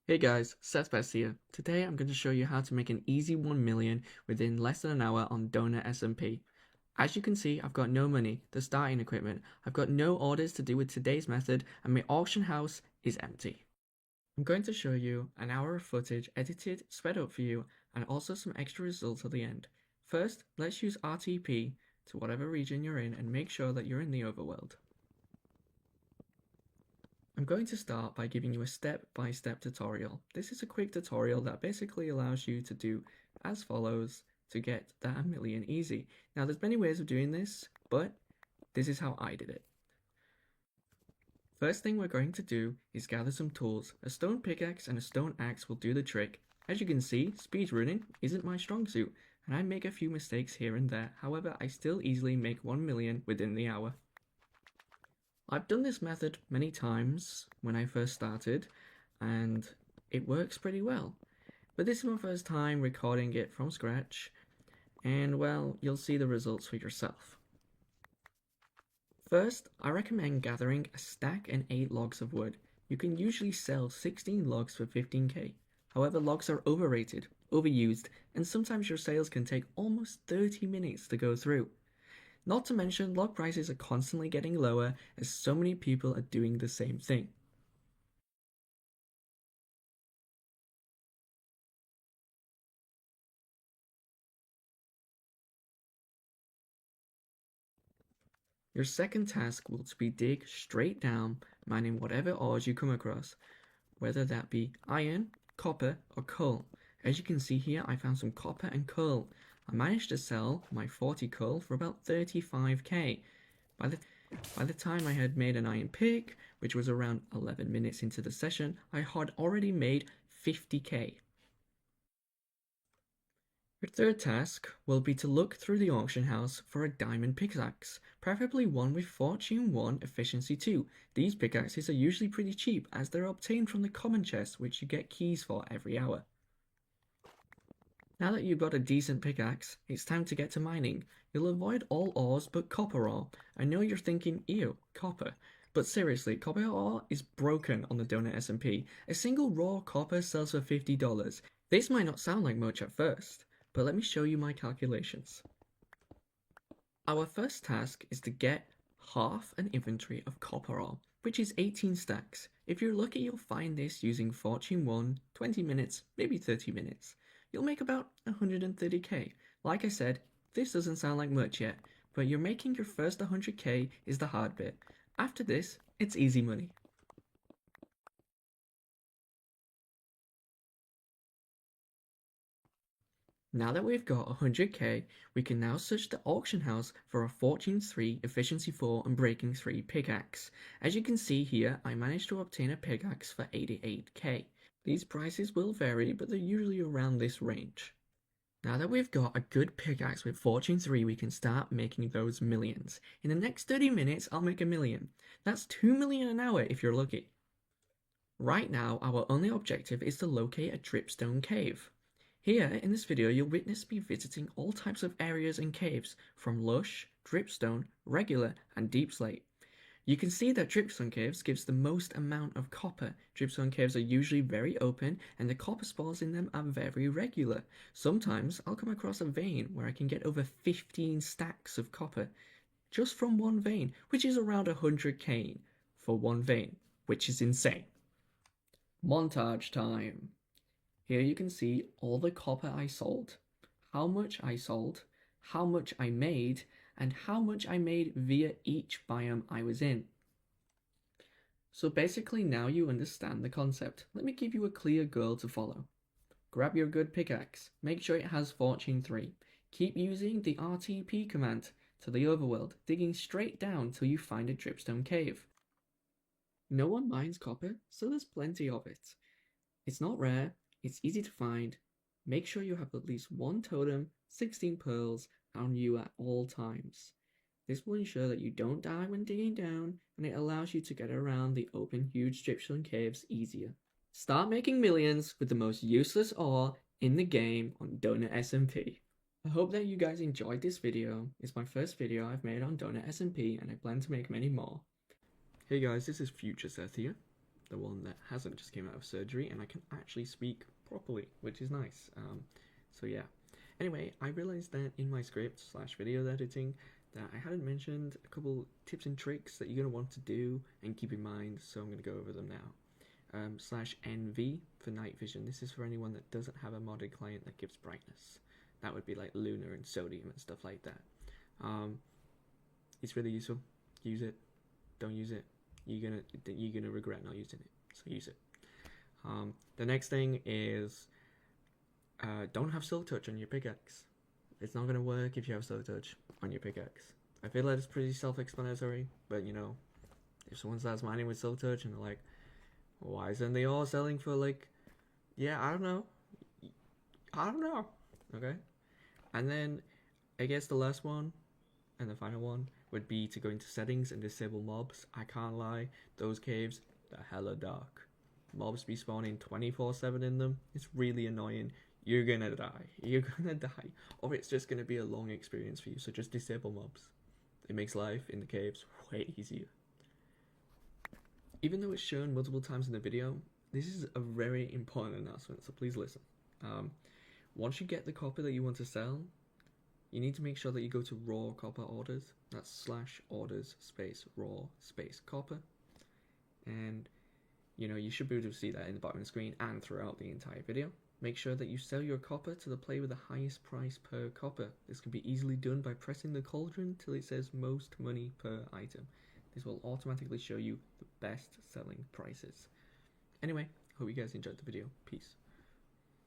Hey guys, Seth here. Today I'm going to show you how to make an easy 1 million within less than an hour on DonutSMP. As you can see, I've got no money, the starting equipment, I've got no orders to do with today's method, and my auction house is empty. I'm going to show you an hour of footage edited, sped up for you, and also some extra results at the end. First, let's use RTP to whatever region you're in and make sure that you're in the overworld. I'm going to start by giving you a step-by-step tutorial. This is a quick tutorial that basically allows you to do as follows to get that 1 million easy. Now there's many ways of doing this, but this is how I did it. First thing we're going to do is gather some tools. A stone pickaxe and a stone axe will do the trick. As you can see, speedrunning isn't my strong suit, and I make a few mistakes here and there. However, I still easily make 1 million within the hour. I've done this method many times when I first started, and it works pretty well. But this is my first time recording it from scratch, and well, you'll see the results for yourself. First, I recommend gathering a stack and 8 logs of wood. You can usually sell 16 logs for 15k. However, logs are overrated, overused, and sometimes your sales can take almost 30 minutes to go through. Not to mention, log prices are constantly getting lower as so many people are doing the same thing. Your second task will be dig straight down, mining whatever ores you come across, whether that be iron, copper, or coal. As you can see here, I found some copper and coal. I managed to sell my 40 coal for about 35k. By the time I had made an iron pick, which was around 11 minutes into the session, I had already made 50k. Your third task will be to look through the auction house for a diamond pickaxe, preferably one with Fortune 1 Efficiency 2. These pickaxes are usually pretty cheap as they're obtained from the common chest, which you get keys for every hour. Now that you've got a decent pickaxe, it's time to get to mining. You'll avoid all ores but copper ore. I know you're thinking, ew, copper. But seriously, copper ore is broken on the DonutSMP. A single raw copper sells for $50. This might not sound like much at first, but let me show you my calculations. Our first task is to get half an inventory of copper ore, which is 18 stacks. If you're lucky, you'll find this using Fortune 1, 20 minutes, maybe 30 minutes. You'll make about 130k. Like I said, this doesn't sound like much yet, but you're making your first 100k is the hard bit. After this, it's easy money. Now that we've got 100k, we can now search the auction house for a Fortune 3, Efficiency 4 and Breaking 3 pickaxe. As you can see here, I managed to obtain a pickaxe for 88k. These prices will vary, but they're usually around this range. Now that we've got a good pickaxe with Fortune 3, we can start making those millions. In the next 30 minutes, I'll make 1 million. That's 2 million an hour if you're lucky. Right now, our only objective is to locate a dripstone cave. Here, in this video, you'll witness me visiting all types of areas and caves, from lush, dripstone, regular, and deep slate. You can see that dripstone caves gives the most amount of copper. Dripstone caves are usually very open, and the copper spawns in them are very regular. Sometimes I'll come across a vein where I can get over 15 stacks of copper, just from one vein, which is around 100k for one vein, which is insane. Montage time. Here you can see all the copper I sold, how much I sold, how much I made, and how much I made via each biome I was in. So basically now you understand the concept. Let me give you a clear goal to follow. Grab your good pickaxe, make sure it has Fortune 3. Keep using the RTP command to the overworld, digging straight down till you find a dripstone cave. No one mines copper, so there's plenty of it. It's not rare, it's easy to find. Make sure you have at least one totem, 16 pearls on you at all times. This will ensure that you don't die when digging down, and it allows you to get around the open huge dripstone caves easier. Start making millions with the most useless ore in the game on DonutSMP. I hope that you guys enjoyed this video. It's my first video I've made on DonutSMP, and I plan to make many more. Hey guys, this is Future Seth here. the one that hasn't just came out of surgery, and I can actually speak properly, which is nice. So yeah. Anyway, I realized that in my script / video editing that I hadn't mentioned a couple tips and tricks that you're going to want to do and keep in mind, so I'm going to go over them now. /NV for night vision. This is for anyone that doesn't have a modded client that gives brightness. That would be like Lunar and Sodium and stuff like that. It's really useful. Use it. Don't use it. You're gonna regret not using it. So use it. The next thing is don't have silk touch on your pickaxe. It's not gonna work if you have silk touch on your pickaxe. I feel like it's pretty self-explanatory, but you know, if someone starts mining with silk touch and they're like, why isn't they all selling for like, yeah, I don't know. Okay, and then I guess the last one and the final one would be to go into settings and disable mobs. I can't lie, those caves, they're hella dark. Mobs be spawning 24/7 in them. It's really annoying. You're gonna die, or it's just gonna be a long experience for you. So just disable mobs. It makes life in the caves way easier. Even though it's shown multiple times in the video, this is a very important announcement, so please listen. Once you get the copper that you want to sell, you need to make sure that you go to raw copper orders. That's /orders raw copper. And you know, you should be able to see that in the bottom of the screen and throughout the entire video. Make sure that you sell your copper to the player with the highest price per copper. This can be easily done by pressing the cauldron till it says most money per item. This will automatically show you the best selling prices. Anyway, hope you guys enjoyed the video. Peace.